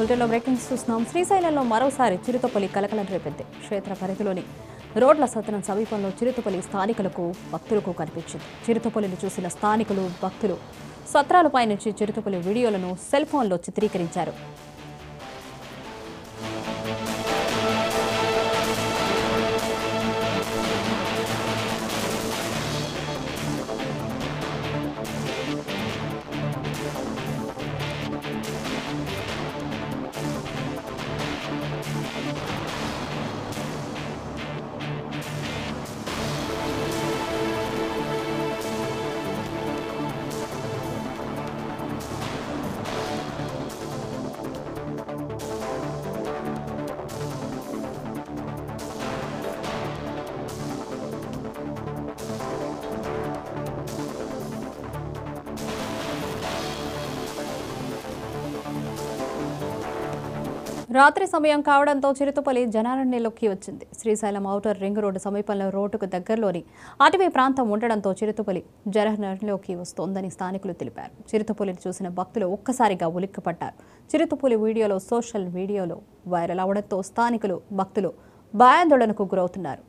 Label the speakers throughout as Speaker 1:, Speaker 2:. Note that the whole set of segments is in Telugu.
Speaker 1: బులెటిన్లో బ్రేకింగ్ చూస్తున్నాం. శ్రీశైలంలో మరోసారి చిరుతపులి కలకలం రేపింది. క్షేత్ర పరిధిలోని రోడ్ల సత్రం సమీపంలో చిరుతపులి స్థానికులకు భక్తులకు కనిపించింది. చిరుతపులిని చూసిన స్థానికులు భక్తులు సత్రాలపై నుంచి చిరుతపులి వీడియోలను సెల్ ఫోన్లో చిత్రీకరించారు. రాత్రి సమయం కావడంతో చిరుతపులి జనారణ్యంలోకి వచ్చింది. శ్రీశైలం ఔటర్ రింగ్ రోడ్డు సమీపంలో రోడ్డుకు దగ్గరలోని అటవీ ప్రాంతం ఉండడంతో చిరుతపులి జనారణ్యంలోకి వస్తోందని స్థానికులు తెలిపారు. చిరుతపులిని చూసిన భక్తులు ఒక్కసారిగా ఉలిక్కిపడ్డారు. చిరుతపులి వీడియోలో సోషల్ మీడియాలో వైరల్ అవడంతో స్థానికులు భక్తులు భయాందోళనకు గురవుతున్నారు.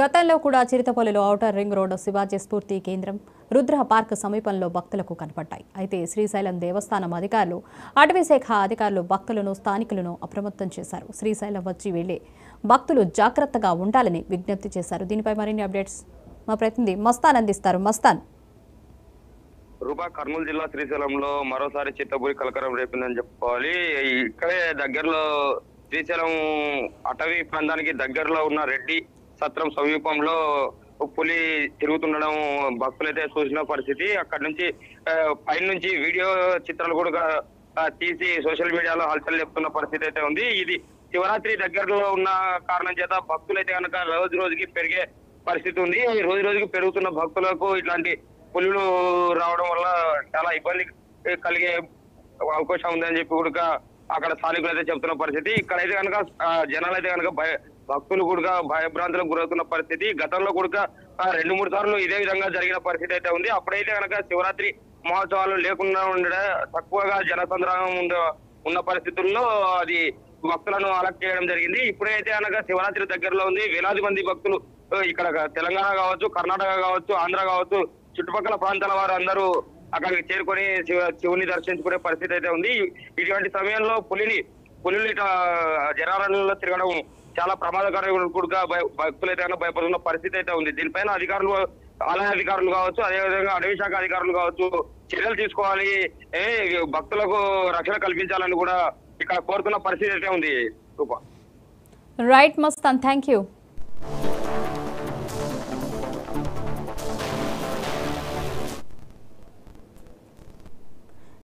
Speaker 1: గతంలో కూడా చిరుతపులులు ఔటర్ రింగ్ రోడ్డు శివాజీ స్ఫూర్తి కేంద్రం రుద్ర పార్క్ సమీపంలో భక్తులకు కనపడ్డాయి. అయితే శ్రీశైలం దేవస్థానం అధికారులు అటవీ శాఖ అధికారులు భక్తులను స్థానికులను అప్రమత్తం చేశారు. శ్రీశైలం వచ్చి వెళ్లే భక్తులు జాగ్రత్తగా ఉండాలని విజ్ఞప్తి చేశారు. దీనిపై మరిన్ని అప్డేట్స్ మా ప్రతినిధి మస్తాన్ అందిస్తారు. మస్తాన్,
Speaker 2: రూపా కర్నూలు జిల్లా శ్రీశైలంలో మరోసారి చిత్తపులి కలకరం రేపిందని చెప్పుకోవాలి. ఇక్కడే దగ్గరలో శ్రీశైలం అటవీ ప్రాంతానికి దగ్గరలో ఉన్న రెడ్డి సత్రం సమీపంలో పులి తిరుగుతుండడం భక్తులైతే చూసిన పరిస్థితి. అక్కడి నుంచి పైన నుంచి వీడియో చిత్రాలు కూడా తీసి సోషల్ మీడియాలో హల్చల్ చెప్తున్న పరిస్థితి అయితే ఉంది. ఇది శివరాత్రి దగ్గరలో ఉన్న కారణం చేత భక్తులైతే కనుక రోజు రోజుకి పెరిగే పరిస్థితి ఉంది. రోజు రోజుకి పెరుగుతున్న భక్తులకు ఇట్లాంటి పులులు రావడం వల్ల చాలా ఇబ్బంది కలిగే అవకాశం ఉందని చెప్పి కూడా అక్కడ స్థానికులు అయితే చెప్తున్న పరిస్థితి. ఇక్కడైతే కనుక జనాలు అయితే కనుక భక్తులు కూడా భయభ్రాంతులకు గురవుతున్న పరిస్థితి. గతంలో కూడా 2-3 సార్లు ఇదే విధంగా జరిగిన పరిస్థితి అయితే ఉంది. అప్పుడైతే కనుక శివరాత్రి మహోత్సవాలు లేకుండా ఉండడం, తక్కువగా జనసంద్రహం ఉన్న పరిస్థితుల్లో అది భక్తులను అలర్ట్ చేయడం జరిగింది. ఇప్పుడైతే కనుక శివరాత్రి దగ్గరలో ఉంది. వేలాది మంది భక్తులు ఇక్కడ తెలంగాణ కావచ్చు, కర్ణాటక కావచ్చు, ఆంధ్ర కావచ్చు, చుట్టుపక్కల ప్రాంతాల వారు అందరూ అక్కడికి చేరుకొని శివుని దర్శించుకునే పరిస్థితి అయితే ఉంది. ఇటువంటి సమయంలో పులిని జనారణ్యంలో తిరగడం చాలా ప్రమాదకరంగా కూడా భక్తులైతే భయపడుతున్న పరిస్థితి అయితే ఉంది. దీనిపైన అధికారులు, ఆలయ అధికారులు కావచ్చు, అదేవిధంగా అటవీ శాఖ అధికారులు కావచ్చు చర్యలు తీసుకోవాలి, భక్తులకు రక్షణ కల్పించాలని కూడా ఇక్కడ కోరుతున్న పరిస్థితి అయితే ఉంది.
Speaker 1: Right Mastan, thank you.